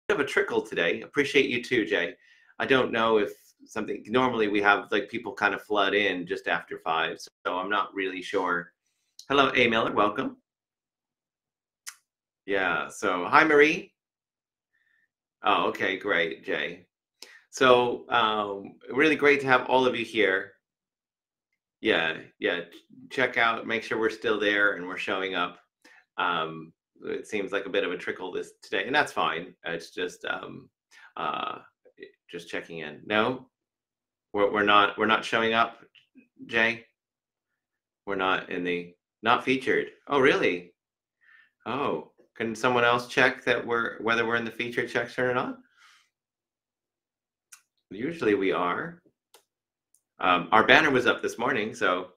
of a trickle today. Appreciate you too, Jay. I don't know if something, normally we have like people kind of flood in just after 5, so I'm not really sure. Hello, A. Miller, welcome. Yeah, so hi, Marie. Oh, okay, great, Jay. So really great to have all of you here. Yeah, check out, make sure we're still there and we're showing up. It seems like a bit of a trickle this today, and that's fine. It's uh, just checking in. No, we're not showing up, Jay. We're not featured. Oh, really? Oh, can someone else check that whether we're in the featured section or not? Usually we are. Our banner was up this morning, so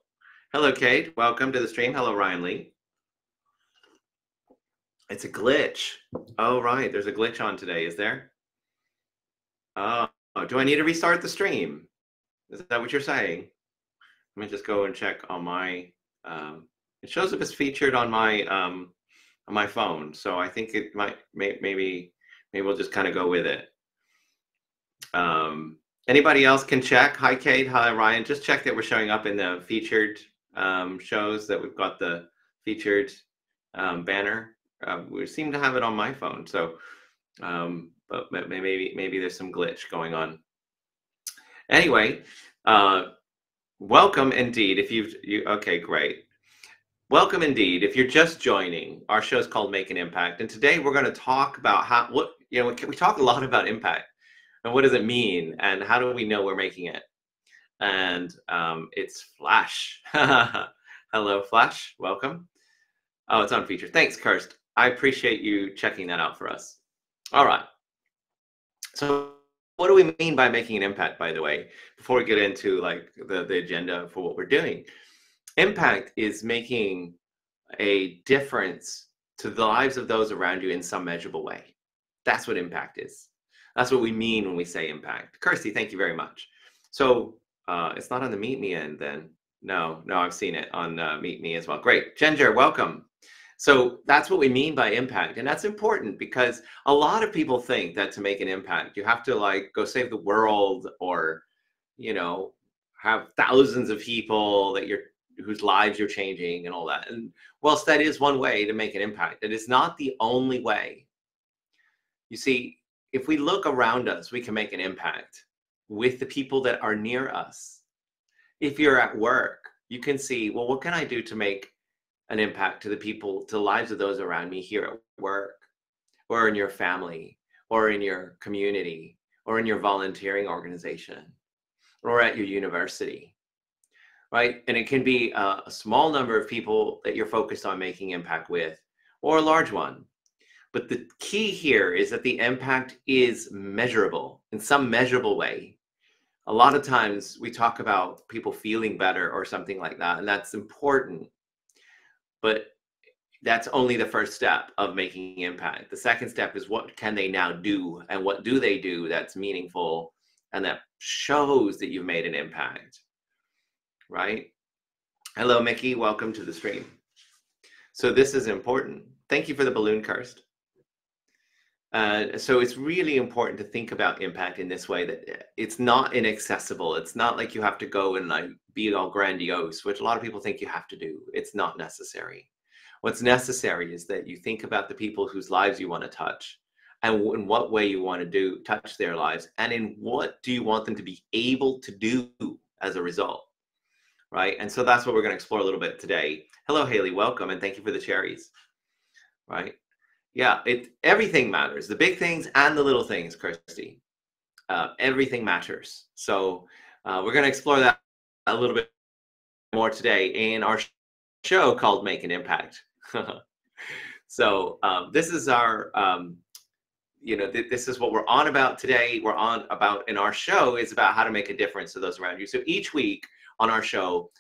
hello, Kate. Welcome to the stream. Hello, Ryan Lee. It's a glitch. Oh, right. There's a glitch on today, is there? Oh, do I need to restart the stream? Is that what you're saying? Let me just go and check on my. It shows up as featured on my phone, so I think it maybe we'll just kind of go with it. Anybody else can check? Hi, Kate. Hi, Ryan. Just check that we're showing up in the featured shows, that we've got the featured banner. We seem to have it on my phone, so but maybe there's some glitch going on. Anyway, welcome indeed. If okay, great. Welcome indeed. If you're just joining, our show is called Make an Impact, and today we're going to talk about we talk a lot about impact and what does it mean and how do we know we're making it. And it's Flash. Hello, Flash. Welcome. Oh, it's on feature. Thanks, Kirst. I appreciate you checking that out for us. All right. So what do we mean by making an impact, by the way, before we get into like the agenda for what we're doing? Impact is making a difference to the lives of those around you in some measurable way. That's what impact is. That's what we mean when we say impact. Kirsty, thank you very much. So it's not on the Meet Me end then. No, I've seen it on Meet Me as well. Great. Ginger, welcome. So that's what we mean by impact. And that's important because a lot of people think that to make an impact, you have to like go save the world or, have thousands of people whose lives you're changing and all that. And whilst that is one way to make an impact, it is not the only way. You see, if we look around us, we can make an impact with the people that are near us. If you're at work, you can see, well, what can I do to make an impact to the lives of those around me here at work, or in your family, or in your community, or in your volunteering organization, or at your university, right? And it can be a small number of people that you're focused on making impact with, or a large one. But the key here is that the impact is measurable in some measurable way. A lot of times we talk about people feeling better or something like that, and that's important. But that's only the first step of making impact. The second step is what can they now do, and what do they do that's meaningful and that shows that you've made an impact, right? Hello, Mickey. Welcome to the stream. So this is important. Thank you for the balloon, Kirst. So it's really important to think about impact in this way, that it's not inaccessible. It's not like you have to go and like be all grandiose, which a lot of people think you have to do. It's not necessary. What's necessary is that you think about the people whose lives you want to touch, and in what way you want to touch their lives, and in what do you want them to be able to do as a result, right? And so that's what we're going to explore a little bit today. Hello, Haley. Welcome, and thank you for the cherries, right? Yeah, everything matters. The big things and the little things, Kirsty. Everything matters. So we're going to explore that a little bit more today in our show called Make an Impact. So this is our, this is what we're on about today. We're on about in our show is about how to make a difference to those around you. So each week on our show,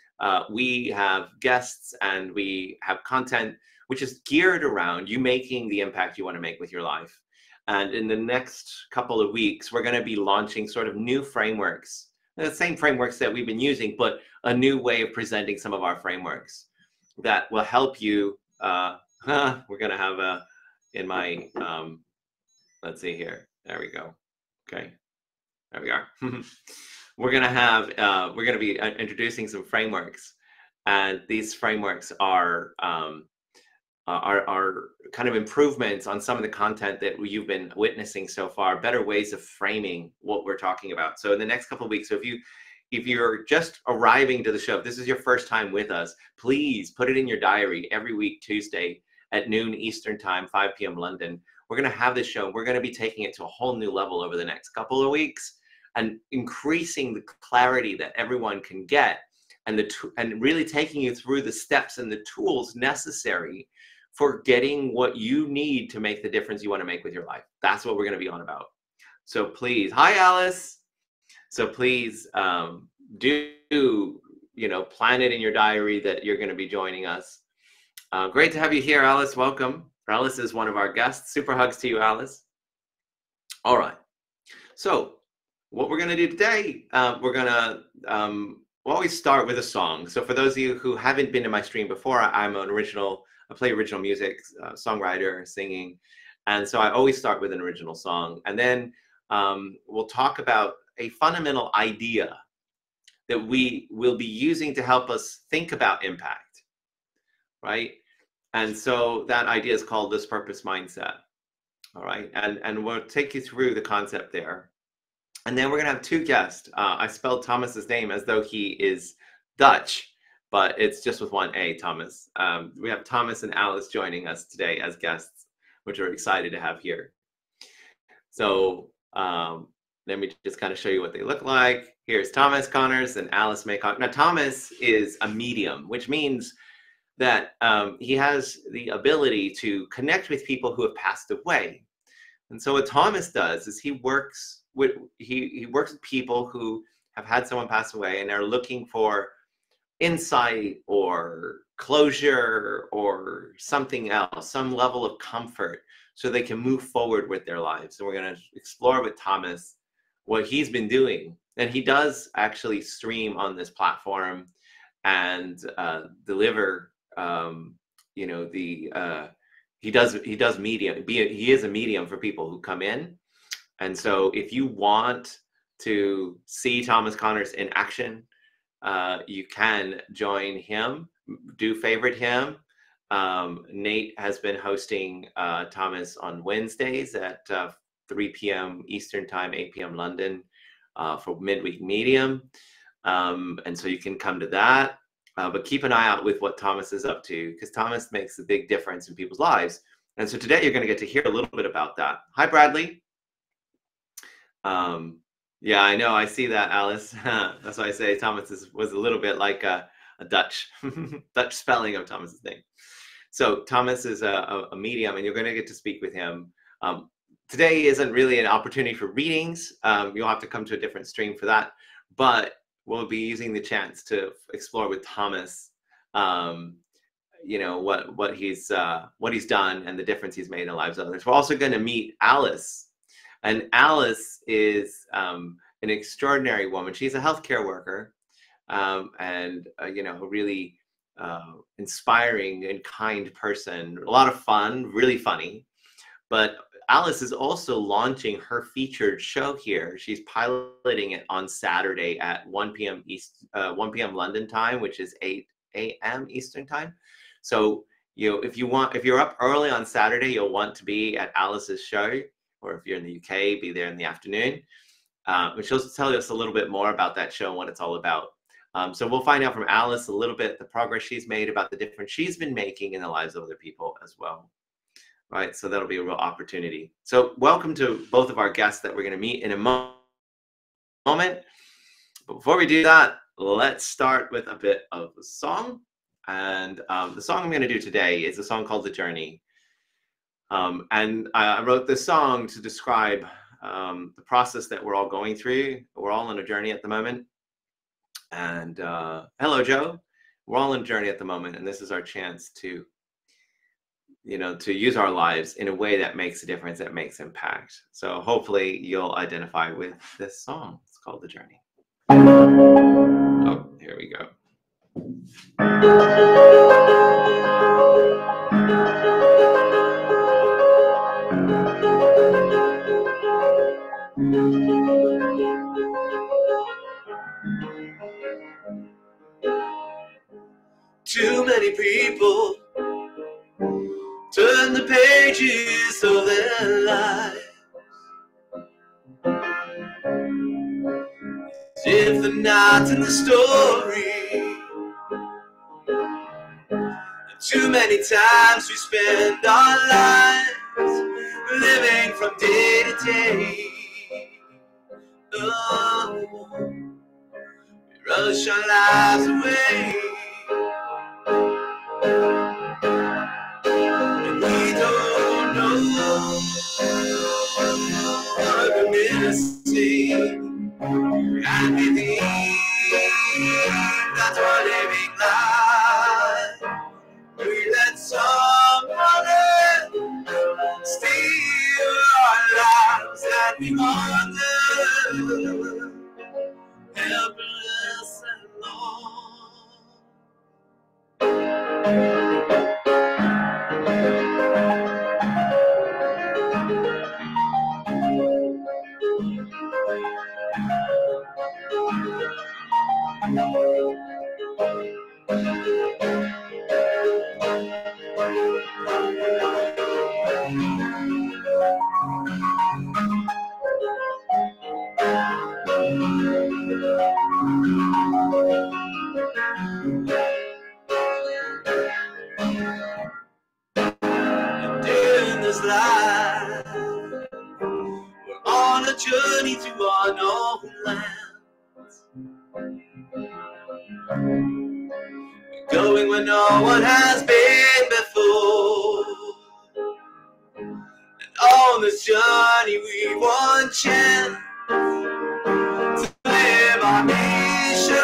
we have guests and we have content which is geared around you making the impact you want to make with your life. And in the next couple of weeks, we're going to be launching sort of new frameworks, the same frameworks that we've been using, but a new way of presenting some of our frameworks that will help you. We're going to have in my Let's see here. There we go. Okay, there we are. We're gonna be introducing some frameworks, and these frameworks are kind of improvements on some of the content that you've been witnessing so far, better ways of framing what we're talking about. So in the next couple of weeks, so if you're just arriving to the show, if this is your first time with us, please put it in your diary every week, Tuesday at noon Eastern time, 5 p.m. London. We're going to have this show. We're going to be taking it to a whole new level over the next couple of weeks and increasing the clarity that everyone can get, and really taking you through the steps and the tools necessary for getting what you need to make the difference you want to make with your life. That's what we're going to be on about. So please, hi Alice. So please do plan it in your diary that you're going to be joining us. Great to have you here, Alice. Welcome. Alice is one of our guests. Super hugs to you, Alice. All right. So what we're going to do today, we're going to we'll always start with a song. So for those of you who haven't been to my stream before, I play original music, songwriter, singing. And so I always start with an original song. And then we'll talk about a fundamental idea that we will be using to help us think about impact, right? And so that idea is called this purpose mindset, all right? And we'll take you through the concept there. And then we're gonna have two guests. I spelled Thomas's name as though he is Dutch, but it's just with one A, Thomas. We have Thomas and Alice joining us today as guests, which we're excited to have here. So let me just kind of show you what they look like. Here's Thomas Connors and Alice Maycock. Now, Thomas is a medium, which means that he has the ability to connect with people who have passed away. And so what Thomas does is he works with people who have had someone pass away and are looking for insight or closure or something else, some level of comfort, so they can move forward with their lives. And we're going to explore with Thomas what he's been doing. And he does actually stream on this platform and deliver, he does medium. He is a medium for people who come in. And so if you want to see Thomas Connors in action, you can join him, do favorite him. Nate has been hosting Thomas on Wednesdays at 3 p.m. Eastern time, 8 p.m. London for midweek medium. And so you can come to that, but keep an eye out with what Thomas is up to, because Thomas makes a big difference in people's lives. And so today you're going to get to hear a little bit about that. Hi, Bradley. Yeah, I know. I see that, Alice. That's why I say Thomas was a little bit like a Dutch spelling of Thomas's name. So Thomas is a medium, and you're going to get to speak with him. Today isn't really an opportunity for readings. You'll have to come to a different stream for that. But we'll be using the chance to explore with Thomas, what he's done and the difference he's made in the lives of others. We're also going to meet Alice. And Alice is an extraordinary woman. She's a healthcare worker, and a really inspiring and kind person. A lot of fun, really funny. But Alice is also launching her featured show here. She's piloting it on Saturday at 1 p.m. 1 p.m. London time, which is 8 a.m. Eastern time. So if you're up early on Saturday, you'll want to be at Alice's show. Or if you're in the UK, be there in the afternoon. She'll tell us a little bit more about that show and what it's all about. So we'll find out from Alice a little bit the progress she's made, about the difference she's been making in the lives of other people as well. Right, so that'll be a real opportunity. So welcome to both of our guests that we're going to meet in a moment. But before we do that, let's start with a bit of a song. And the song I'm going to do today is a song called The Journey. And I wrote this song to describe the process that we're all going through. We're all on a journey at the moment. And hello, Joe. We're all on a journey at the moment. And this is our chance to use our lives in a way that makes a difference, that makes impact. So hopefully you'll identify with this song. It's called The Journey. Oh, here we go. Too many people turn the pages of their life as if they're not in the story. And too many times we spend our lives living from day to day. Oh, we rush our lives away. We don't know what we're missing, and we think that's what living life. We let someone else steal our lives, and we wonder, helpless and alone. And in this life, we're on a journey to unknown lands, going where no one has been before. And on this journey we want chance to live our mission,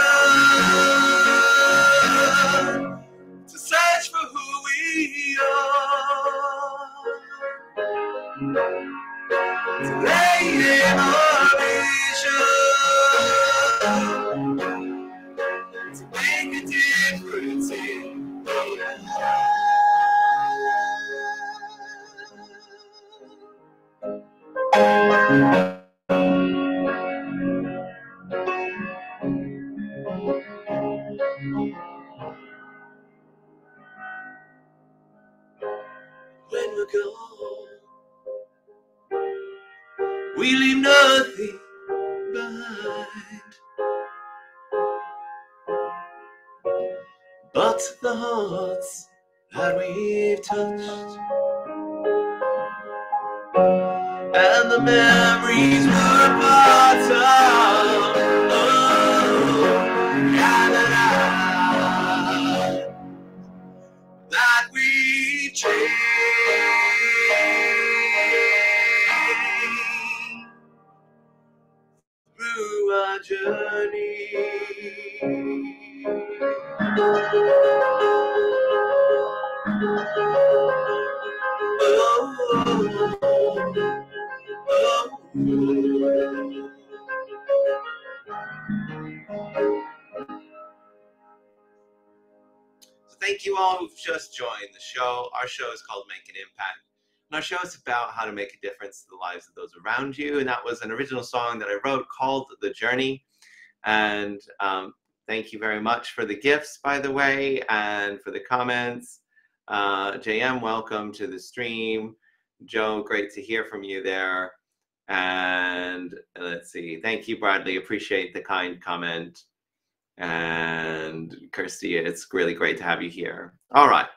to search for who we are, to lay in our vision, to make a difference in the world. When we're gone, we leave nothing behind but the hearts that we've touched, and the memories we're part of. Oh, and the life that we changed through our journey. So thank you all who've just joined the show. Our show is called Make an Impact. And our show is about how to make a difference to the lives of those around you. And that was an original song that I wrote called The Journey. And thank you very much for the gifts, by the way, and for the comments. JM, welcome to the stream. Joe, great to hear from you there. And let's see. Thank you, Bradley. Appreciate the kind comment. And Kirsty, it's really great to have you here. All right.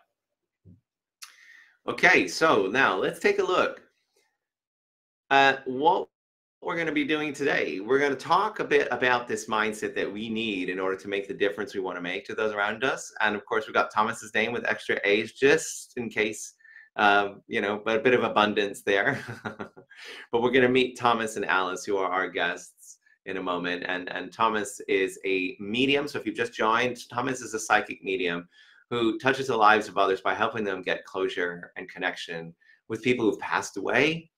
Okay, so now let's take a look at what we're going to be doing today. We're going to talk a bit about this mindset that we need in order to make the difference we want to make to those around us. And of course, we've got Thomas's name with extra A's just in case, you know, but a bit of abundance there. But we're going to meet Thomas and Alice, who are our guests, in a moment. And Thomas is a medium. So if you've just joined, Thomas is a psychic medium who touches the lives of others by helping them get closure and connection with people who've passed away.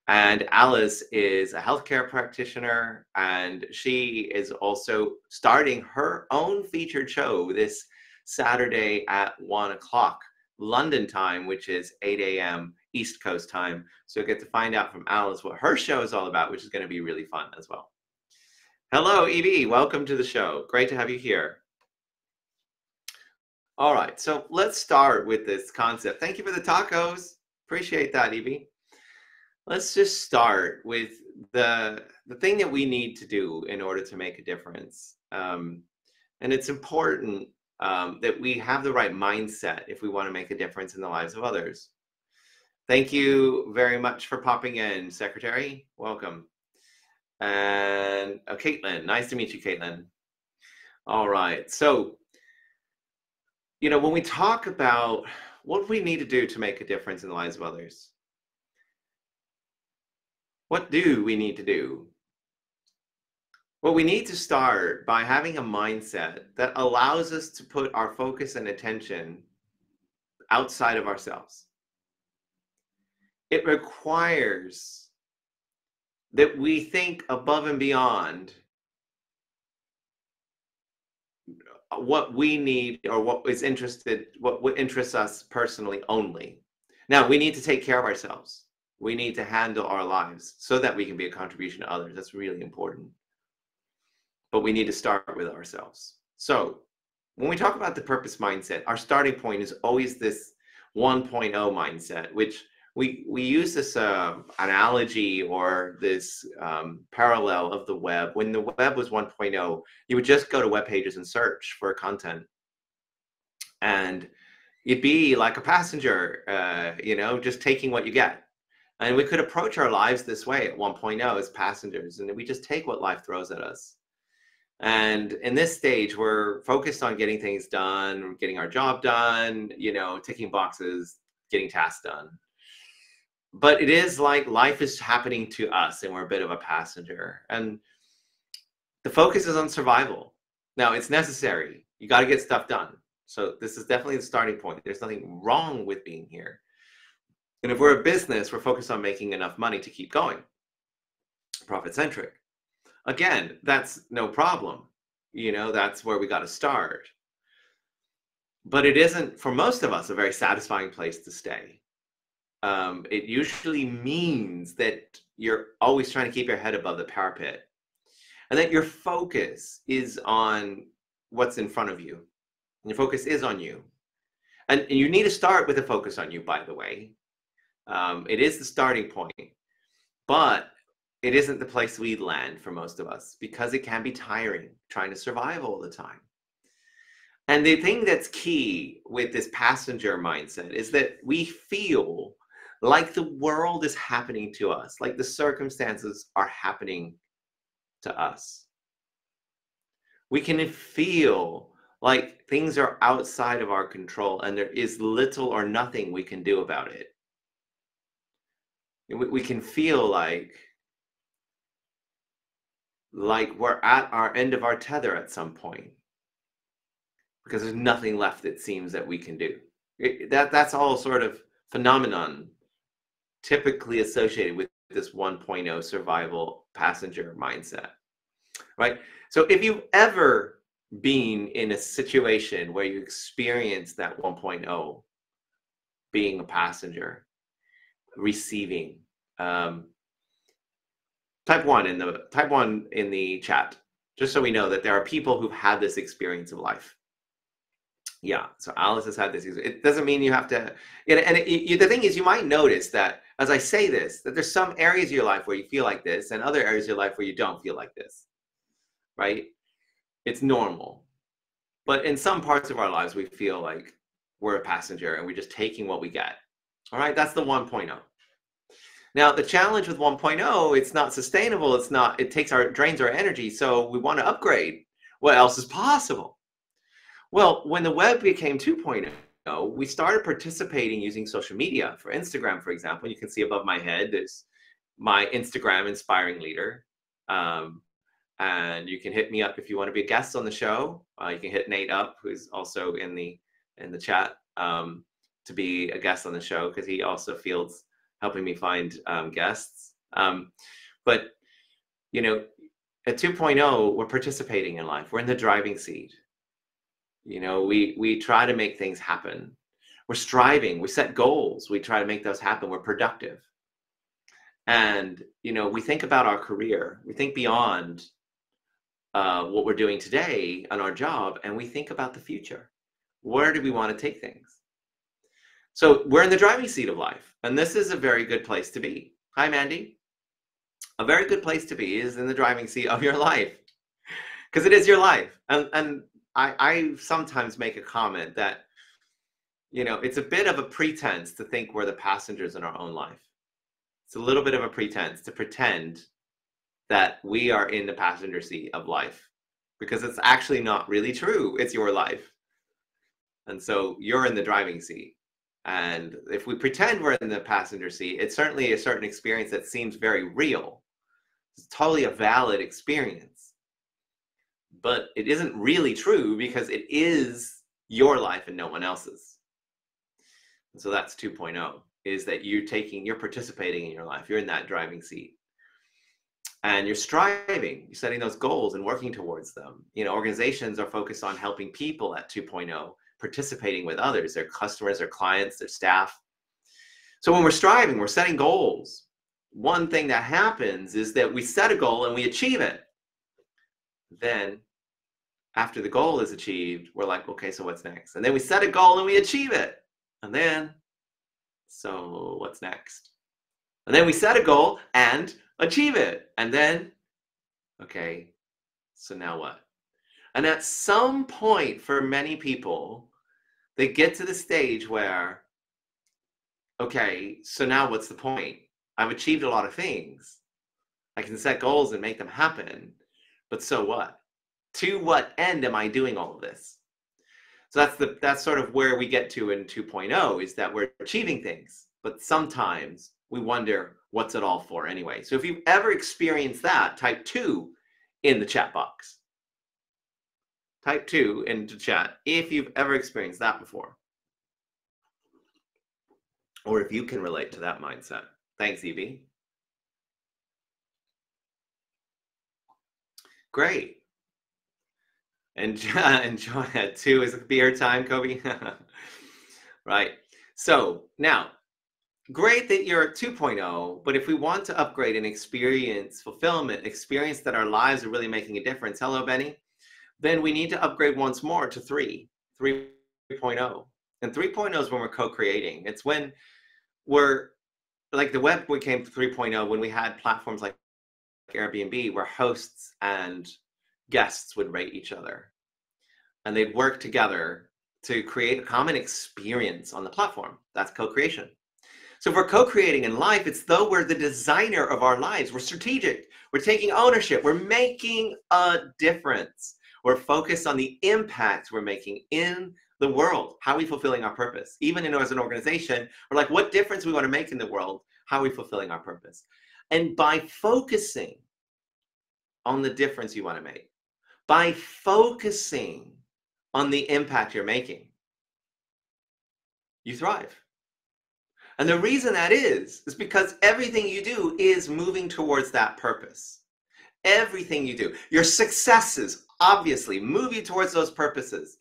And Alice is a healthcare practitioner, and she is also starting her own featured show this Saturday at 1 o'clock London time, which is 8 a.m. East Coast time. So you'll get to find out from Alice what her show is all about, which is going to be really fun as well. Hello, Evie. Welcome to the show. Great to have you here. All right, so let's start with this concept. Thank you for the tacos. Appreciate that, Evie. Let's just start with the thing that we need to do in order to make a difference. And it's important that we have the right mindset if we want to make a difference in the lives of others. Thank you very much for popping in, Secretary. Welcome. And Caitlin, nice to meet you, Caitlin. All right, so, when we talk about what we need to do to make a difference in the lives of others, what do we need to do? Well, we need to start by having a mindset that allows us to put our focus and attention outside of ourselves. It requires that we think above and beyond what we need or what interests us personally only. Now, we need to take care of ourselves. We need to handle our lives so that we can be a contribution to others. That's really important. But we need to start with ourselves. So when we talk about the purpose mindset, our starting point is always this 1.0 mindset, which we use this analogy or this parallel of the web. When the web was 1.0, you would just go to web pages and search for content. And you'd be like a passenger, just taking what you get. And we could approach our lives this way at 1.0 as passengers, and we just take what life throws at us. And in this stage, we're focused on getting things done, getting our job done, ticking boxes, getting tasks done. But it is like life is happening to us and we're a bit of a passenger. And the focus is on survival. Now, it's necessary. You got to get stuff done. So this is definitely the starting point. There's nothing wrong with being here. And if we're a business, we're focused on making enough money to keep going. Profit-centric. Again, that's no problem. That's where we got to start. But it isn't, for most of us, a very satisfying place to stay. It usually means that you're always trying to keep your head above the parapet and that your focus is on what's in front of you. And your focus is on you. And you need to start with a focus on you, by the way. It is the starting point, but it isn't the place we land for most of us because it can be tiring trying to survive all the time. And the thing that's key with this passenger mindset is that we feel like the world is happening to us, like the circumstances are happening to us. We can feel like things are outside of our control and there is little or nothing we can do about it. We can feel like we're at our end of our tether at some point because there's nothing left, it seems, that we can do. That's all sort of phenomenon typically associated with this 1.0 survival passenger mindset, right? So if you've ever been in a situation where you experienced that 1.0, being a passenger, receiving, type 1 in the chat, just so we know that there are people who've had this experience of life. Yeah, so Alice has had this. It doesn't mean you have to, the thing is, you might notice that as I say this, that there's some areas of your life where you feel like this and other areas of your life where you don't feel like this, right? It's normal. But in some parts of our lives, we feel like we're a passenger and we're just taking what we get. All right, that's the 1.0. Now, the challenge with 1.0, it's not sustainable. It drains our energy. So we want to upgrade. What else is possible? Well, when the web became 2.0, we started participating using social media. For Instagram, for example, you can see above my head, there's my Instagram Inspiring Leader. And you can hit me up if you want to be a guest on the show. You can hit Nate up, who's also in the chat, to be a guest on the show, because he also fields helping me find guests. But, at 2.0, we're participating in life. We're in the driving seat. We try to make things happen. We're striving, we set goals, we try to make those happen, we're productive. And, we think about our career, we think beyond what we're doing today on our job, and we think about the future. Where do we want to take things? So we're in the driving seat of life, and this is a very good place to be. Hi, Mandy. A very good place to be is in the driving seat of your life, because it is your life. And I sometimes make a comment that, it's a bit of a pretense to think we're the passengers in our own life. It's a little bit of a pretense to pretend that we are in the passenger seat of life, because it's actually not really true. It's your life. And so you're in the driving seat. And if we pretend we're in the passenger seat, it's certainly a certain experience that seems very real. It's totally a valid experience. But it isn't really true, because it is your life and no one else's. And so that's 2.0, is that you're participating in your life. You're in that driving seat. And you're striving, you're setting those goals and working towards them. Organizations are focused on helping people at 2.0, participating with others, their customers, their clients, their staff. So when we're striving, we're setting goals. One thing that happens is that we set a goal and we achieve it. Then after the goal is achieved, we're like, okay, so what's next? And then we set a goal and we achieve it. And then, so what's next? And then we set a goal and achieve it. And then, okay, so now what? And at some point, for many people, they get to the stage where, okay, so now what's the point? I've achieved a lot of things. I can set goals and make them happen. But so what? To what end am I doing all of this? So that's sort of where we get to in 2.0, is that we're achieving things, but sometimes we wonder, what's it all for anyway? So if you've ever experienced that, type 2 in the chat box. Type 2 into chat if you've ever experienced that before, or if you can relate to that mindset. Thanks, Evie. Great. And enjoy it. 2 is beer time, Kobe. Right. So now, great that you're at 2.0, but if we want to upgrade and experience fulfillment, experience that our lives are really making a difference, hello, Benny, then we need to upgrade once more to 3.0. And 3.0 is when we're co-creating. It's when we're, like the web became 3.0, when we had platforms like Airbnb, where hosts and guests would rate each other. And they'd work together to create a common experience on the platform. That's co-creation. So if we're co-creating in life, it's though we're the designer of our lives. We're strategic. We're taking ownership. We're making a difference. We're focused on the impact we're making in the world. How are we fulfilling our purpose? Even as an organization, we're like, what difference we want to make in the world? How are we fulfilling our purpose? And by focusing on the difference you want to make, by focusing on the impact you're making, you thrive. And the reason that is because everything you do is moving towards that purpose. Everything you do, your successes obviously move you towards those purposes.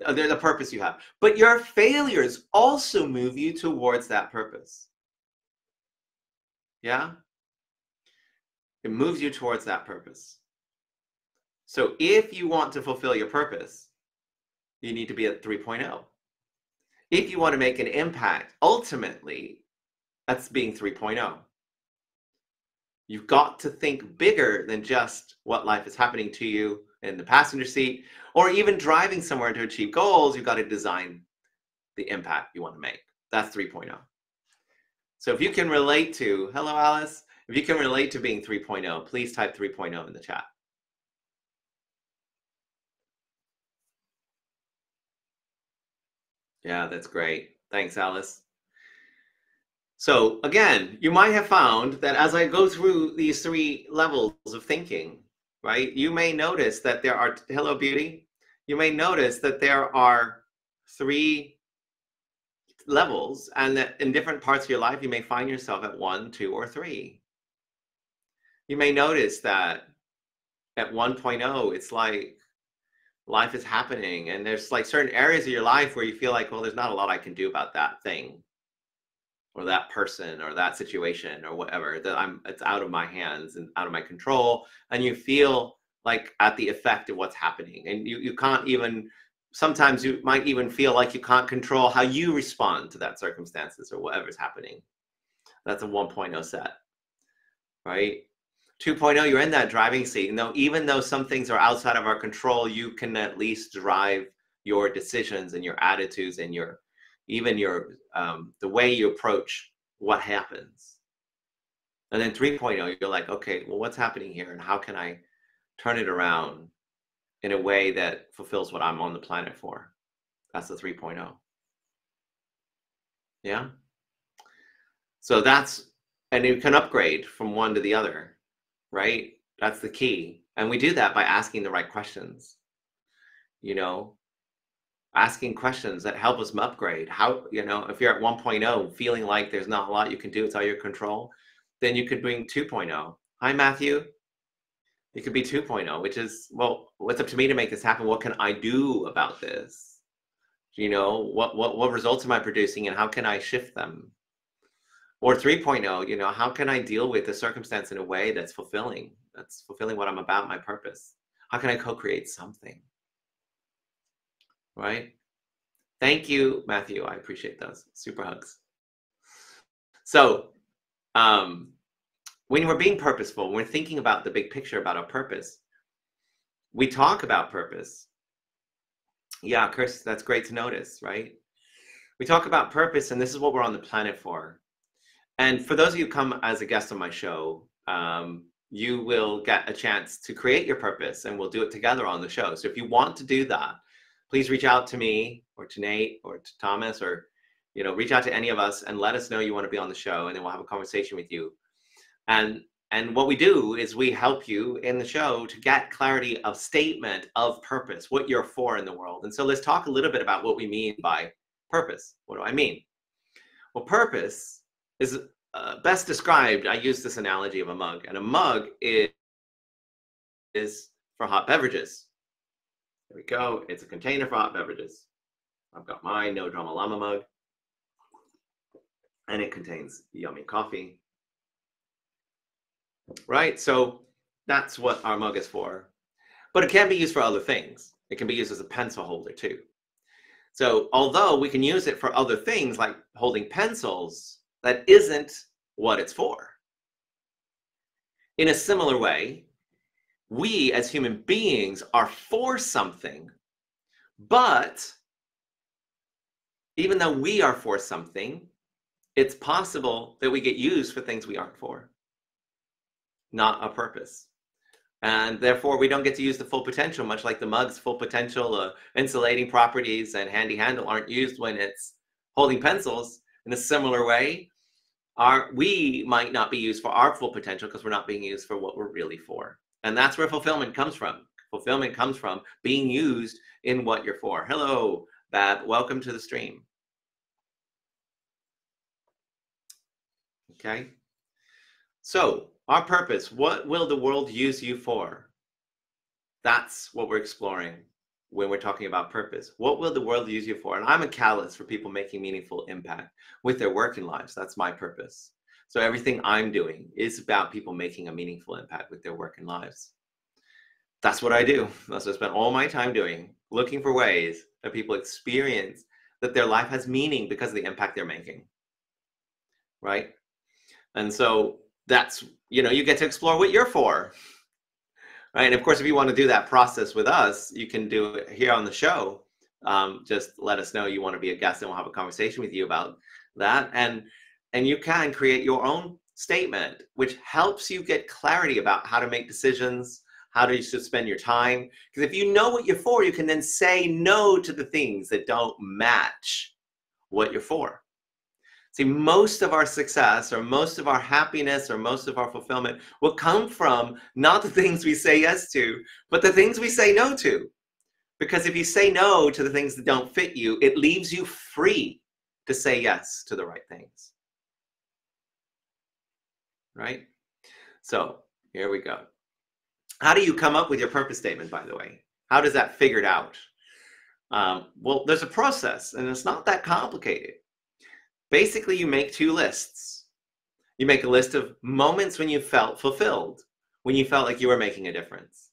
They're the purpose you have. But your failures also move you towards that purpose. Yeah? It moves you towards that purpose. So if you want to fulfill your purpose, you need to be at 3.0. If you want to make an impact, ultimately, that's being 3.0. You've got to think bigger than just what life is happening to you in the passenger seat, or even driving somewhere to achieve goals. You've got to design the impact you want to make. That's 3.0. So if you can relate to, hello, Alice, if you can relate to being 3.0, please type 3.0 in the chat. Yeah, that's great. Thanks, Alice. So again, you might have found that as I go through these 3 levels of thinking, right, you may notice that there are, hello, beauty, you may notice that there are 3 levels, and that in different parts of your life, you may find yourself at 1, 2, or 3. You may notice that at 1.0, it's like life is happening, and there's like certain areas of your life where you feel like, well, there's not a lot I can do about that thing or that person or that situation or whatever, that it's out of my hands and out of my control, and you feel like at the effect of what's happening, and you can't even, sometimes you might even feel like you can't control how you respond to that circumstances or whatever's happening. That's a 1.0 set, right? 2.0, you're in that driving seat. Even though some things are outside of our control, you can at least drive your decisions and your attitudes and even your the way you approach what happens. And then 3.0, you're like, okay, well, what's happening here, and how can I turn it around in a way that fulfills what I'm on the planet for? That's the 3.0. Yeah. So and you can upgrade from one to the other, right? That's the key. And we do that by asking the right questions, asking questions that help us upgrade. How, if you're at 1.0 feeling like there's not a lot you can do, it's out of your control, then you could bring 2.0. Hi, Matthew. It could be 2.0, which is, well, what's up to me to make this happen? What can I do about this? What results am I producing, and how can I shift them? Or 3.0, how can I deal with the circumstance in a way that's fulfilling what I'm about, my purpose? How can I co-create something? Right? Thank you, Matthew. I appreciate those. Super hugs. So, when we're being purposeful, when we're thinking about the big picture about our purpose, we talk about purpose. Yeah, Chris, that's great to notice, right? We talk about purpose, and this is what we're on the planet for. And for those of you who come as a guest on my show, you will get a chance to create your purpose, and we'll do it together on the show. So if you want to do that, please reach out to me or to Nate or to Thomas, or reach out to any of us and let us know you want to be on the show, and then we'll have a conversation with you. And what we do is we help you in the show to get clarity of statement of purpose, what you're for in the world. And so let's talk a little bit about what we mean by purpose. What do I mean? Well, purpose is best described, I use this analogy of a mug, and a mug is for hot beverages. There we go. It's a container for hot beverages. I've got my No Drama Llama mug, and it contains yummy coffee. Right? So that's what our mug is for. But it can be used for other things. It can be used as a pencil holder too. So although we can use it for other things like holding pencils, that isn't what it's for. In a similar way, we as human beings are for something, but even though we are for something, it's possible that we get used for things we aren't for, not a purpose. And therefore, we don't get to use the full potential, much like the mug's full potential, insulating properties and handy handle aren't used when it's holding pencils. In a similar way, we might not be used for our full potential because we're not being used for what we're really for. And that's where fulfillment comes from. Fulfillment comes from being used in what you're for. Hello, Bab. Welcome to the stream. Okay. So our purpose, what will the world use you for? That's what we're exploring when we're talking about purpose. What will the world use you for? And I'm a catalyst for people making meaningful impact with their working lives. That's my purpose. So everything I'm doing is about people making a meaningful impact with their working lives. That's what I do. That's what I spend all my time doing, looking for ways that people experience that their life has meaning because of the impact they're making. Right? And so that's, you get to explore what you're for. Right. And of course, if you want to do that process with us, you can do it here on the show. Just let us know you want to be a guest, and we'll have a conversation with you about that. And you can create your own statement, which helps you get clarity about how to make decisions, how you should spend your time. Because if you know what you're for, you can then say no to the things that don't match what you're for. See, most of our success or most of our happiness or most of our fulfillment will come from not the things we say yes to, but the things we say no to. Because if you say no to the things that don't fit you, it leaves you free to say yes to the right things. Right? So here we go. How do you come up with your purpose statement, by the way? How does that figured out? Well, there's a process, and it's not that complicated. Basically, you make two lists. You make a list of moments when you felt fulfilled, when you felt like you were making a difference.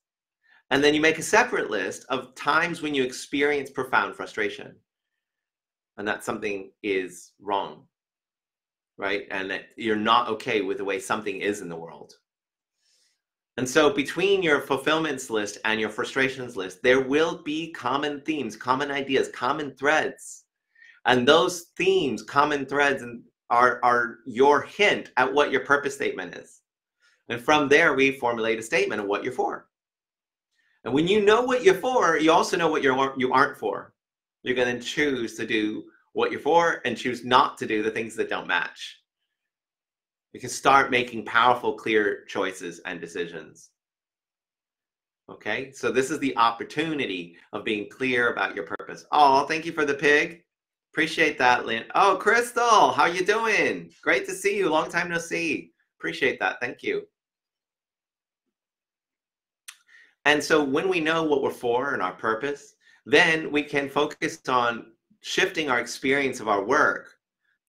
And then you make a separate list of times when you experience profound frustration and that something is wrong, right? And that you're not okay with the way something is in the world. And so between your fulfillments list and your frustrations list, there will be common themes, common ideas, common threads. And those themes, common threads, are your hint at what your purpose statement is. And from there, we formulate a statement of what you're for. And when you know what you're for, you also know what you aren't for. You're going to choose to do what you're for and choose not to do the things that don't match. You can start making powerful, clear choices and decisions. Okay, so this is the opportunity of being clear about your purpose. Oh, thank you for the pig. Appreciate that, Lynn. Oh, Crystal, how you doing? Great to see you. Long time no see. Appreciate that. Thank you. And so when we know what we're for and our purpose, then we can focus on shifting our experience of our work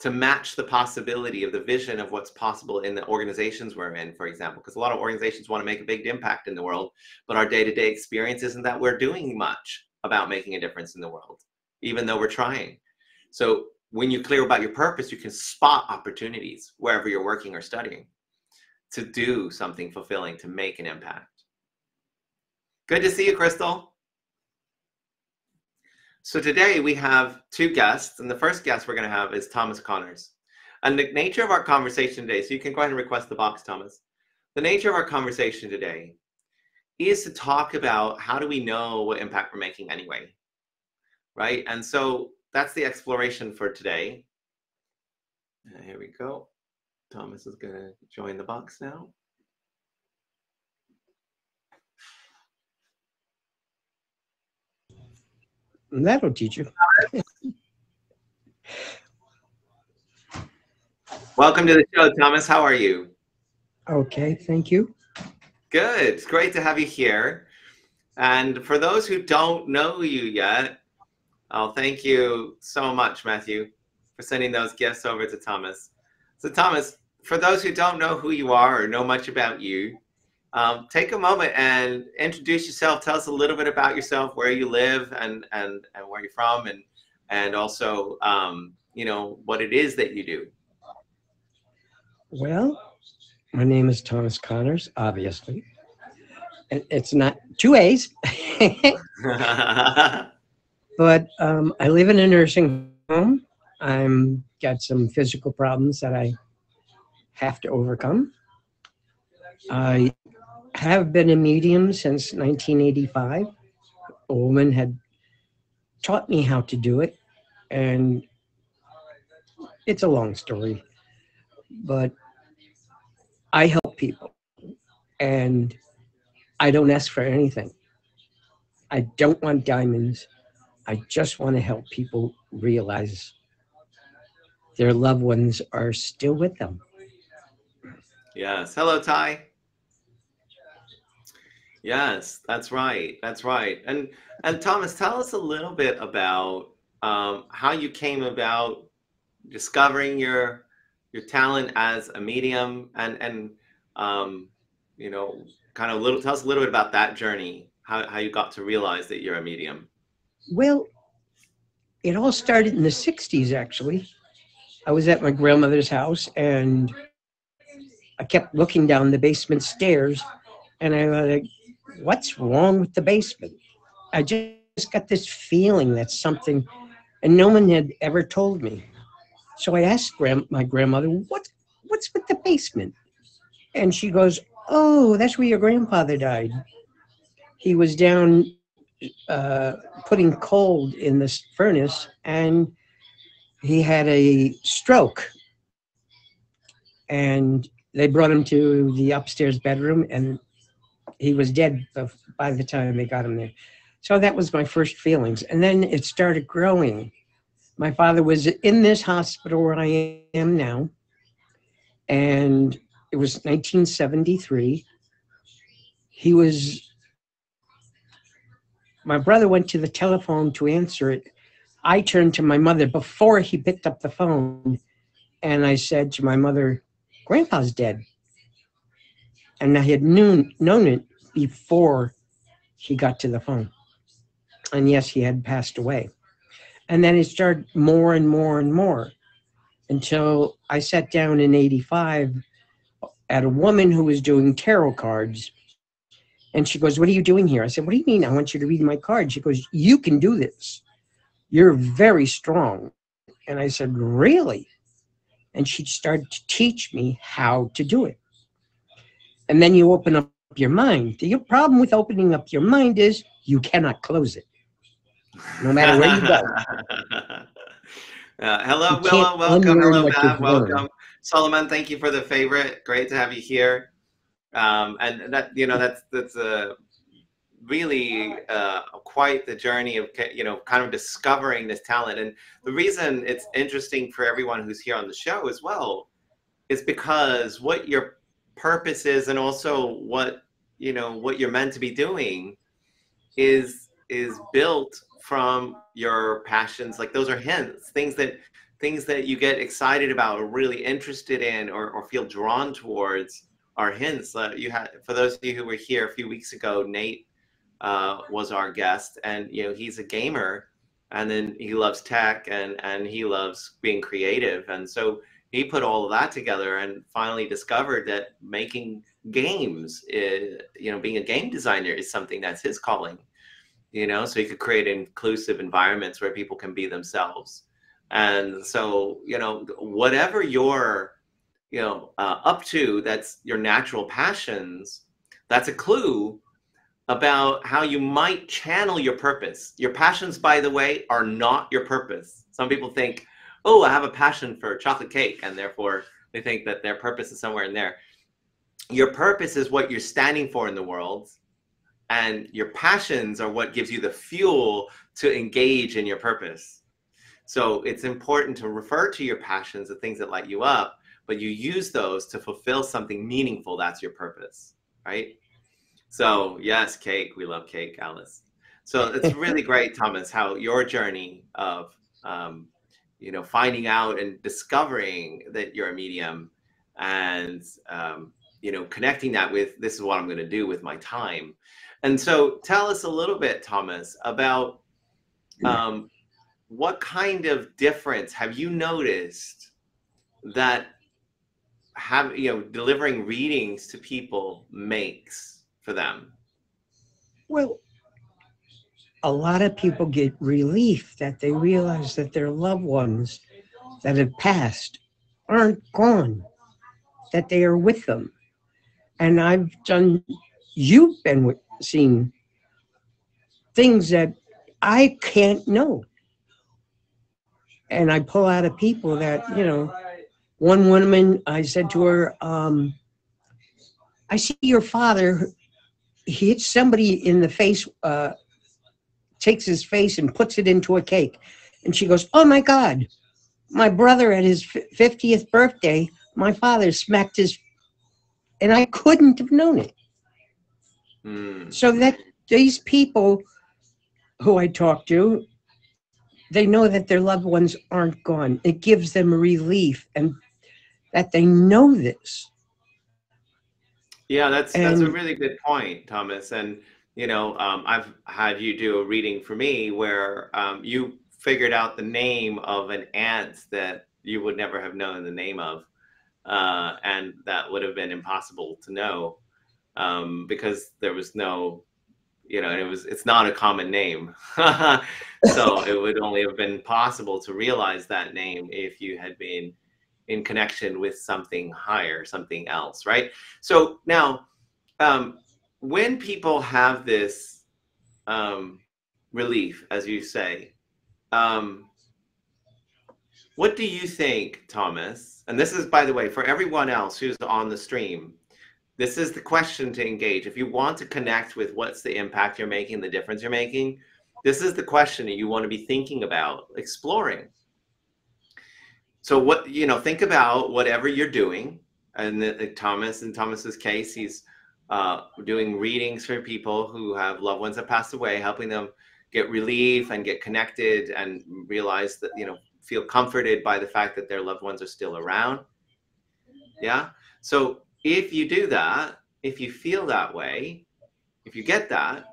to match the possibility of the vision of what's possible in the organizations we're in, for example, because a lot of organizations want to make a big impact in the world, but our day-to-day experience isn't that we're doing much about making a difference in the world, even though we're trying. So when you're clear about your purpose, you can spot opportunities wherever you're working or studying to do something fulfilling, to make an impact. Good to see you, Crystal. So today we have two guests, and the first guest we're going to have is Thomas Connors. And the nature of our conversation today, so you can go ahead and request the box, Thomas. The nature of our conversation today is to talk about how do we know what impact we're making anyway, right? And so that's the exploration for today. Here we go. Thomas is going to join the box now. That'll teach you. Welcome to the show, Thomas. How are you? Okay, thank you. Good. It's great to have you here. And for those who don't know you yet, oh, thank you so much, Matthew, for sending those gifts over to Thomas. So Thomas, for those who don't know who you are or know much about you, take a moment and introduce yourself. Tell us a little bit about yourself, where you live and where you're from, and also, you know, what it is that you do. Well, my name is Thomas Connors, obviously. It's not two A's, but I live in a nursing home. I'm got some physical problems that I have to overcome. I have been a medium since 1985. A woman had taught me how to do it, and it's a long story, but I help people, and I don't ask for anything. I don't want diamonds. I just want to help people realize their loved ones are still with them. Yes. Hello, Ty. Yes, that's right. That's right. And Thomas, tell us a little bit about how you came about discovering your talent as a medium, and you know, kind of tell us a little bit about that journey, how you got to realize that you're a medium. Well, it all started in the 60s, actually. I was at my grandmother's house and I kept looking down the basement stairs and I was like, what's wrong with the basement? I just got this feeling that something, and no one had ever told me. So I asked my grandmother, what's with the basement? And she goes, oh, that's where your grandfather died. He was down putting coal in this furnace and he had a stroke. And they brought him to the upstairs bedroom and he was dead by the time they got him there. So that was my first feelings. And then it started growing. My father was in this hospital where I am now, and it was 1973. He was My brother went to the telephone to answer it. I turned to my mother before he picked up the phone, and I said to my mother, Grandpa's dead. And I had known it before he got to the phone. And yes, he had passed away. And then it started more and more and more until I sat down in 85 at a woman who was doing tarot cards. And she goes, what are you doing here? I said, what do you mean? I want you to read my card. She goes, you can do this. You're very strong. And I said, really? And she started to teach me how to do it. And then you open up your mind. The problem with opening up your mind is you cannot close it, no matter where you go. Hello, You can't Willa. Welcome. unlearn Hello, what Bab. you've learned. Welcome. Solomon, thank you for the favorite. Great to have you here. And that, that's really quite the journey of, kind of discovering this talent. And the reason it's interesting for everyone who's here on the show as well is because what your purpose is, and also what you're meant to be doing is built from your passions. Like, those are hints, things that you get excited about or really interested in or feel drawn towards are hints. You had, for those of you who were here a few weeks ago, Nate was our guest, and he's a gamer, and then he loves tech, and he loves being creative, and so he put all of that together and finally discovered that making games being a game designer is something that's his calling, so he could create inclusive environments where people can be themselves. And so whatever you're up to, that's your natural passions, that's a clue about how you might channel your purpose. Your passions, by the way, are not your purpose. Some people think, oh, I have a passion for chocolate cake, and therefore they think that their purpose is somewhere in there. Your purpose is what you're standing for in the world, and your passions are what gives you the fuel to engage in your purpose. So it's important to refer to your passions, the things that light you up, but you use those to fulfill something meaningful. That's your purpose, right? So yes, cake. We love cake, Alice. So it's really great, Thomas, how your journey of, finding out and discovering that you're a medium, and, connecting that with, this is what I'm going to do with my time. And so tell us a little bit, Thomas, about what kind of difference have you noticed that delivering readings to people makes for them? Well, a lot of people get relief that they realize that their loved ones that have passed aren't gone, that they are with them. And you've been seeing things that I can't know. And I pull out of people that, one woman, I said to her, I see your father, he hits somebody in the face, takes his face and puts it into a cake. And she goes, oh my God, my brother at his 50th birthday, my father smacked his, and I couldn't have known it. So that these people who I talk to, they know that their loved ones aren't gone. It gives them relief, and that they know this. Yeah, that's a really good point, Thomas. And I've had you do a reading for me where you figured out the name of an ant that you would never have known the name of, and that would have been impossible to know because there was no, it's not a common name. So it would only have been possible to realize that name if you had been in connection with something higher, something else, right? So now, when people have this relief, as you say, what do you think, Thomas? And this is, by the way, for everyone else who's on the stream, this is the question to engage. If you want to connect with what's the impact you're making, the difference you're making, this is the question that you want to be thinking about, exploring. So think about whatever you're doing. And Thomas's case, he's doing readings for people who have loved ones that passed away, helping them get relief and get connected and realize that, feel comforted by the fact that their loved ones are still around. Yeah. So if you do that, if you feel that way, if you get that,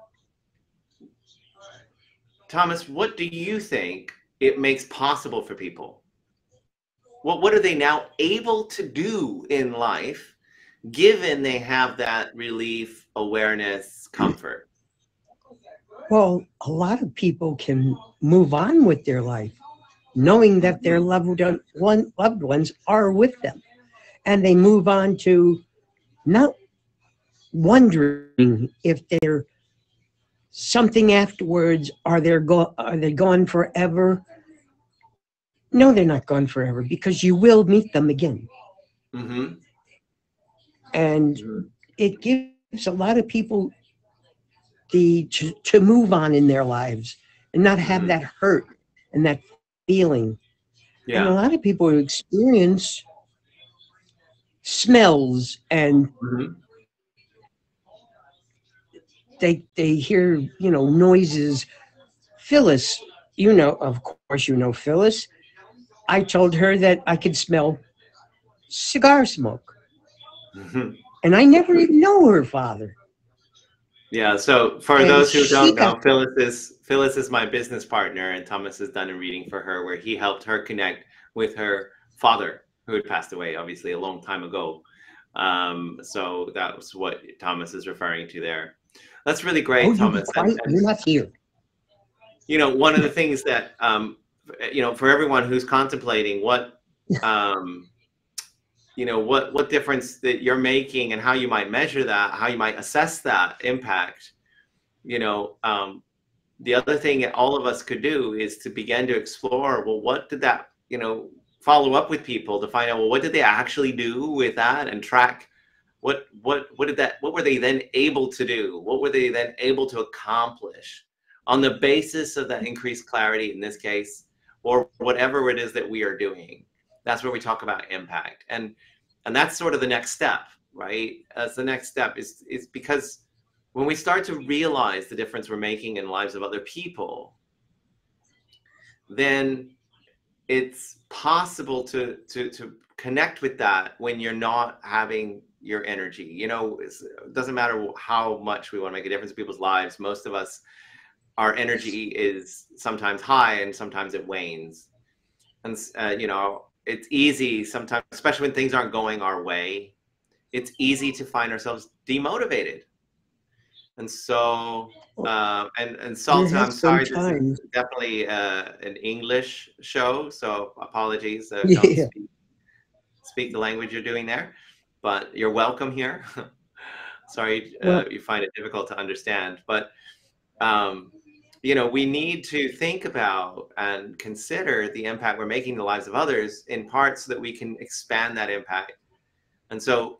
Thomas, what do you think it makes possible for people? What are they now able to do in life, given they have that relief, awareness, comfort? Well, a lot of people can move on with their life, knowing that their Mhm. loved ones are with them. And they move on to not wondering if they're something afterwards. Are they gone forever? No, they're not gone forever because you will meet them again. Mm-hmm. And Mm-hmm. it gives a lot of people to move on in their lives and not have Mm-hmm. that hurt and that feeling. And a lot Yeah. of people experience smells and Mm-hmm. they hear, noises. Phyllis, of course, Phyllis. I told her that I could smell cigar smoke, Mm-hmm. and I never even know her father. Yeah. So for And those who she don't got know, Phyllis is my business partner, and Thomas has done a reading for her where he helped her connect with her father, who had passed away, obviously a long time ago. So that was what Thomas is referring to there. That's really oh, great, you be Thomas. quiet. You're not here. One of the things that for everyone who's contemplating um, what difference that you're making and how you might measure that, how you might assess that impact. you know um, the other thing that all of us could do is to begin to explore, well, what did that, follow up with people to find out, well, what did they actually do with that, and track what were they then able to do, what were they then able to accomplish on the basis of that increased clarity in this case, or whatever it is that we are doing. That's where we talk about impact, and that's sort of the next step, right? As the next step is because when we start to realize the difference we're making in the lives of other people, then it's possible to connect with that when you're not having your energy. It doesn't matter how much we want to make a difference in people's lives. Most of us, our energy is sometimes high and sometimes it wanes. And it's easy sometimes, especially when things aren't going our way, it's easy to find ourselves demotivated. And so, and There Sultan, I'm has been sorry, this is times. definitely an English show, so apologies. Don't Yeah. speak the language you're doing there, but you're welcome here. Sorry, Well, you find it difficult to understand, but um, we need to think about and consider the impact we're making in the lives of others, in part so that we can expand that impact. And so,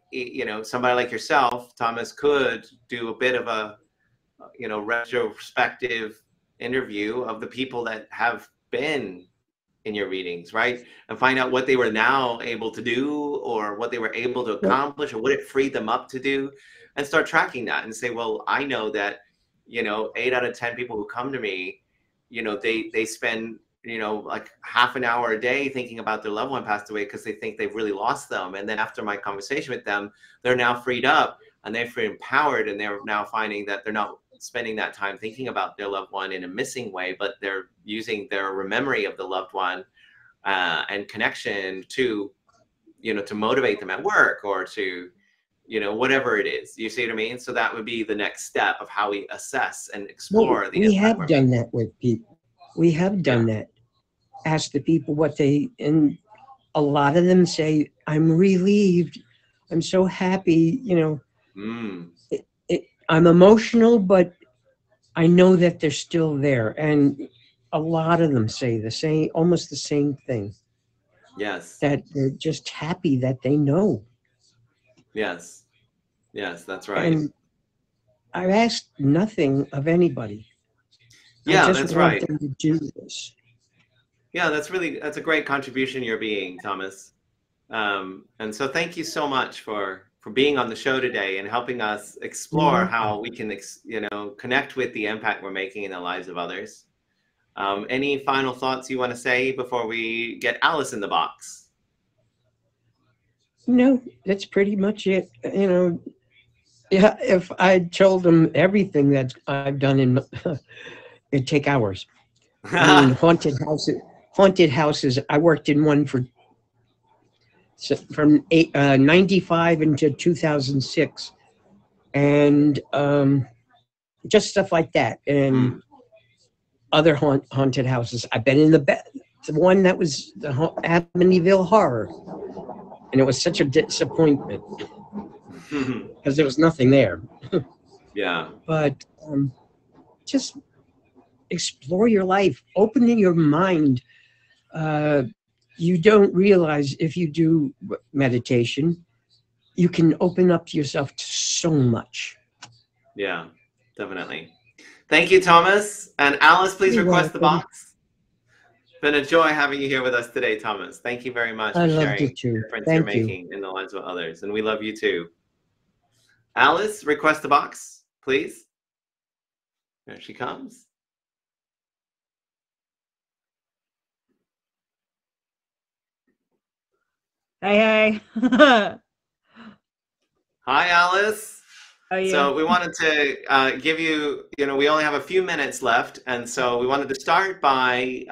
somebody like yourself, Thomas, could do a bit of a, retrospective interview of the people that have been in your readings, right? And find out what they were now able to do, or what they were able to well, accomplish, or what it freed them up to do, and start tracking that and say, well, I know that, 8 out of 10 people who come to me, they spend, like half an hour a day thinking about their loved one passed away because they think they've really lost them. And then after my conversation with them, they're now freed up and they feel empowered, and they're now finding that they're not spending that time thinking about their loved one in a missing way, but they're using their memory of the loved one and connection to, to motivate them at work, or to, whatever it is. You see what I mean? So that would be the next step of how we assess and well, explore the we impact have we're done making. that with people. We have Yeah. done that. Ask the people what and a lot of them say, I'm relieved. I'm so happy. Mm. I'm emotional, but I know that they're still there. And a lot of them say almost the same thing, Yes. that they're just happy that they know. Yes. Yes. That's right. And I've asked nothing of anybody. I Yeah, just that's want right. them to do this. Yeah, that's a great contribution you're being, Thomas. And so thank you so much for for being on the show today and helping us explore how we can, connect with the impact we're making in the lives of others. Any final thoughts you want to say before we get Alice in the box? No, that's pretty much it. Yeah, if I told them everything that I've done it'd take hours. I mean, haunted houses. I worked in one from 95 into 2006, and just stuff like that, and other haunted houses. I've been in the one that was the Amityville Horror, and it was such a disappointment because there was nothing there. Yeah. But just explore your life, opening your mind. You don't realize if you do meditation, you can open up yourself to so much. Yeah, definitely. Thank you, Thomas. And Alice, please request the box. It's been a joy having you here with us today, Thomas. Thank you very much for sharing the difference you're making in the lives of others. And we love you too. Alice, request the box, please. There she comes. Hey. Hi, Alice. Oh, yeah. So we wanted to give you, we only have a few minutes left. And so we wanted to start by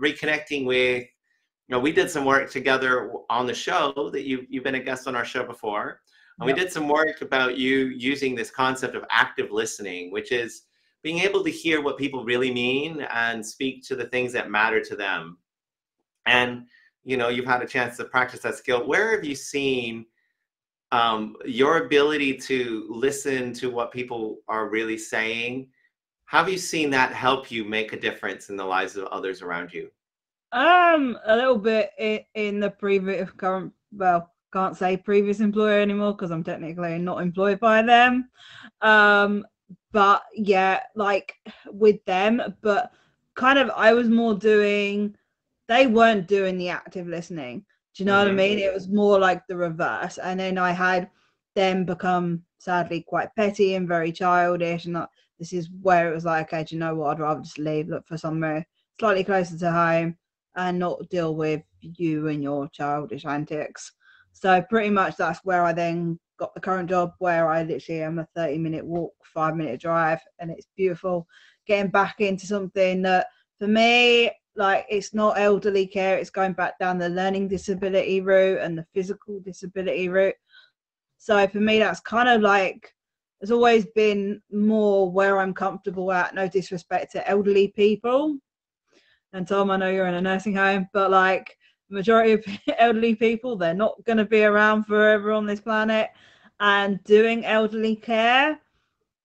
reconnecting with, we did some work together on the show that you've been a guest on our show before. And we did some work about you using this concept of active listening, which is being able to hear what people really mean and speak to the things that matter to them. And, you've had a chance to practice that skill. Where have you seen your ability to listen to what people are really saying? How have you seen that help you make a difference in the lives of others around you? A little bit in the can't say previous employer anymore because I'm technically not employed by them. But yeah, like with them, but kind of I was more they weren't doing the active listening. Do you know what I mean? It was more like the reverse. And then I had them become sadly quite petty and very childish. And this is where it was like, okay, do you know what? I'd rather just leave, look for somewhere slightly closer to home and not deal with you and your childish antics. So pretty much that's where I then got the current job, where I literally am a 30-minute walk, 5-minute drive, and it's beautiful. Getting back into something that for me, like, it's not elderly care, it's going back down the learning disability route and the physical disability route. So for me, that's kind of like, it's always been more where I'm comfortable at. No disrespect to elderly people. And Tom, I know you're in a nursing home, but like the majority of elderly people, they're not going to be around forever on this planet. And doing elderly care,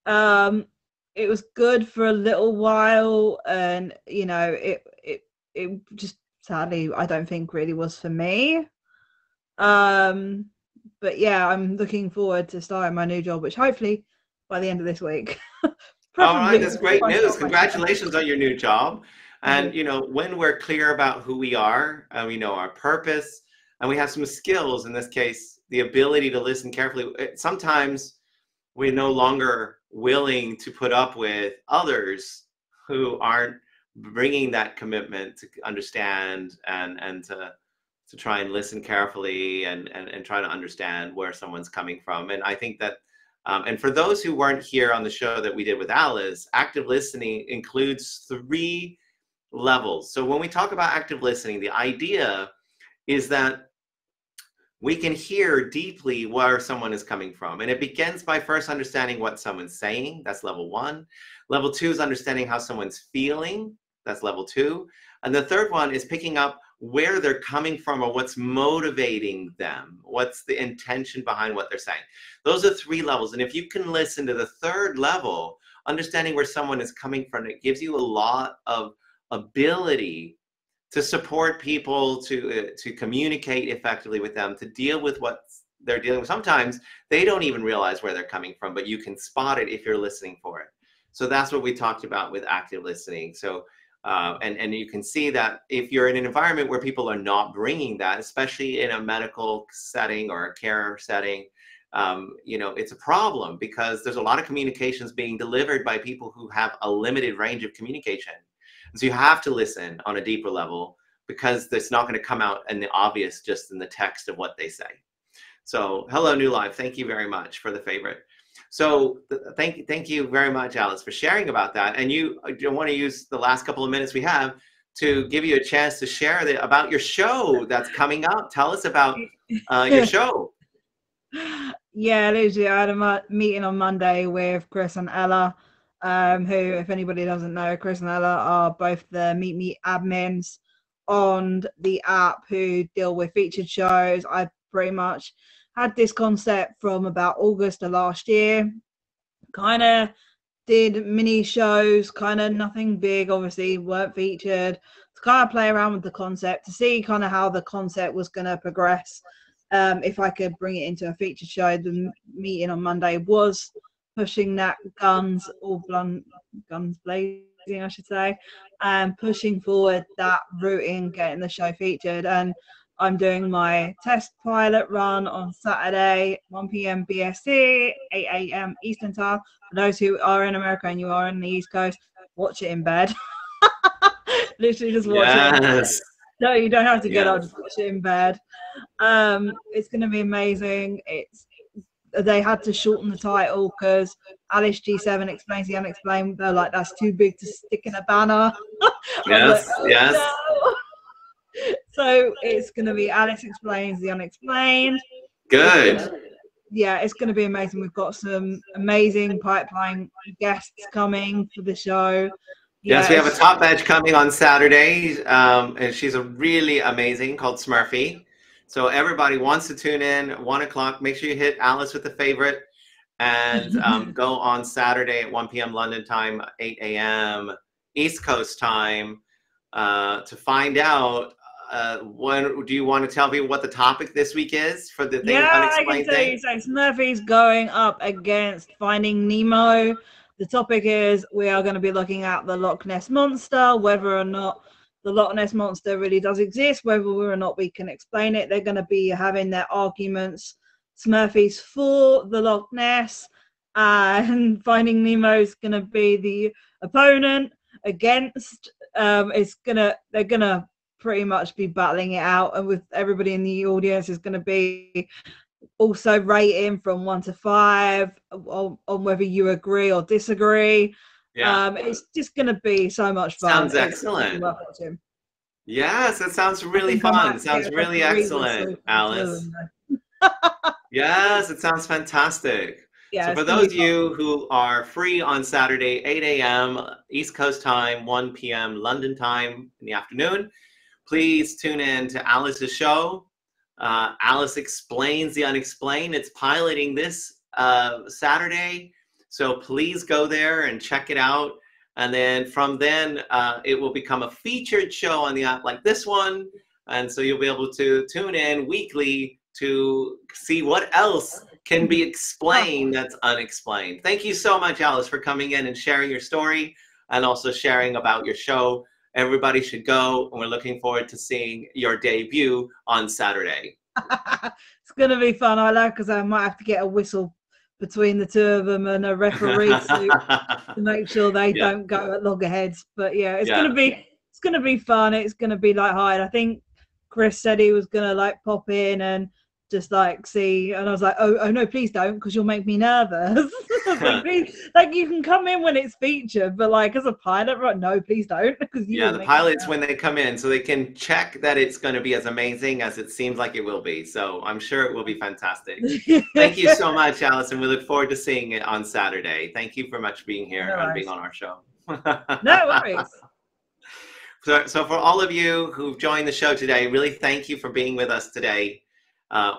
it was good for a little while, and it just sadly I don't think really was for me. But yeah, I'm looking forward to starting my new job, which hopefully by the end of this week. All right, that's great news. Congratulations on your new job. And when we're clear about who we are and we know our purpose and we have some skills, in this case the ability to listen carefully, sometimes we're no longer willing to put up with others who aren't bringing that commitment to understand and to try and listen carefully and try to understand where someone's coming from. And I think that, and for those who weren't here on the show that we did with Alice, active listening includes 3 levels. So when we talk about active listening, the idea is that we can hear deeply where someone is coming from. And it begins by first understanding what someone's saying. That's level 1. Level 2 is understanding how someone's feeling. That's level 2. And the third one is picking up where they're coming from or what's motivating them. What's the intention behind what they're saying? Those are 3 levels. And if you can listen to the third level, understanding where someone is coming from, it gives you a lot of ability to support people, to communicate effectively with them, to deal with what they're dealing with. Sometimes they don't even realize where they're coming from, but you can spot it if you're listening for it. So that's what we talked about with active listening. So, and you can see that if you're in an environment where people are not bringing that, especially in a medical setting or a care setting, you know, it's a problem because there's a lot of communications being delivered by people who have a limited range of communication. And so you have to listen on a deeper level because it's not going to come out in the obvious just in the text of what they say. So hello, New Life. Thank you very much for the favorite. So thank you very much, Alice, for sharing about that. And you want to use the last couple of minutes we have to give you a chance to share about your show that's coming up. Tell us about your show. Yeah, literally, I had a meeting on Monday with Chris and Ella, who, if anybody doesn't know, Chris and Ella are both the Meet Me admins on the app who deal with featured shows. I pretty much had this concept from about August of last year. Kind of did mini shows, kind of nothing big, obviously, weren't featured. To kind of play around with the concept to see kind of how the concept was going to progress. If I could bring it into a featured show. The meeting on Monday was pushing that guns blazing, I should say, and pushing forward that routing, getting the show featured. And I'm doing my test pilot run on Saturday, 1 p.m. BST, 8 a.m. Eastern Time. For those who are in America and you are in the East Coast, watch it in bed. Literally just watch it. No, you don't have to get up, just watch it in bed. It's going to be amazing. They had to shorten the title because Alice G7 explains the unexplained. They're like, that's too big to stick in a banner. Yes, like, oh, yes. No. So it's going to be Alice Explains the Unexplained. Good. It's going to be amazing. We've got some amazing pipeline guests coming for the show. Yes, we have a top badge coming on Saturday, and she's a really amazing, called Smurfy. So everybody wants to tune in at 1 o'clock. Make sure you hit Alice with the favorite and go on Saturday at 1 p.m. London time, 8 a.m. East Coast time to find out. When do you want to tell me what the topic this week is for the thing? Unexplained I can tell you. So Smurfy's going up against Finding Nemo. The topic is we are going to be looking at the Loch Ness Monster, whether or not the Loch Ness Monster really does exist, whether or not we can explain it. They're going to be having their arguments. Smurfy's for the Loch Ness, and Finding Nemo is going to be the opponent against. They're gonna pretty much be battling it out, and with everybody in the audience is going to be also rating from 1 to 5 on whether you agree or disagree. It's just going to be so much fun. Sounds excellent. Yes, it sounds really fun. It sounds really excellent, Alice. Yes, it sounds fantastic. So for those of you who are free on Saturday, 8 a.m. East Coast time, 1 p.m. London time in the afternoon, please tune in to Alice's show. Alice Explains the Unexplained. It's piloting this Saturday. So please go there and check it out. And then from then, it will become a featured show on the app like this one. And so you'll be able to tune in weekly to see what else can be explained that's unexplained. Thank you so much, Alice, for coming in and sharing your story and also sharing about your show. Everybody should go, and we're looking forward to seeing your debut on Saturday. It's going to be fun. I like because I might have to get a whistle between the two of them and a referee to make sure they don't go at loggerheads. But it's going to be fun. It's going to be lighthearted. I think Chris said he was going to like pop in and just like see, and I was like, oh no, please don't, because you'll make me nervous. Like, please, like you can come in when it's featured, but like as a pilot, right? No, please don't. The pilots when they come in, so they can check that it's going to be as amazing as it seems like it will be. So I'm sure it will be fantastic. Thank you so much, Alice, and we look forward to seeing it on Saturday. Thank you for much being here and being on our show. No worries. So for all of you who've joined the show today, really thank you for being with us today.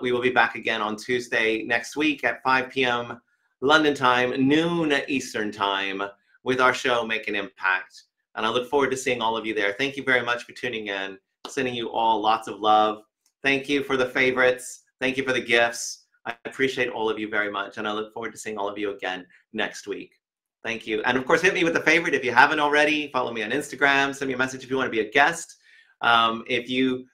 We will be back again on Tuesday next week at 5 p.m. London time, noon Eastern time, with our show Make an Impact. And I look forward to seeing all of you there. Thank you very much for tuning in. Sending you all lots of love. Thank you for the favorites. Thank you for the gifts. I appreciate all of you very much. And I look forward to seeing all of you again next week. Thank you. And of course, hit me with the favorite if you haven't already. Follow me on Instagram. Send me a message if you want to be a guest. If you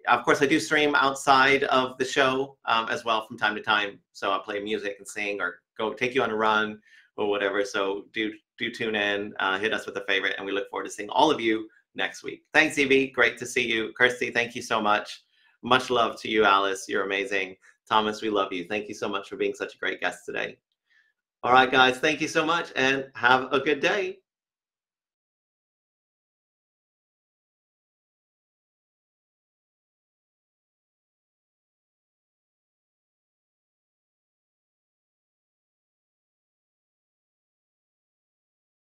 of course, I do stream outside of the show as well from time to time. So I'll play music and sing or go take you on a run or whatever. So do tune in, hit us with a favorite, and we look forward to seeing all of you next week. Thanks, Evie. Great to see you. Kirsty, thank you so much. Much love to you, Alice. You're amazing. Thomas, we love you. Thank you so much for being such a great guest today. All right, guys, thank you so much and have a good day.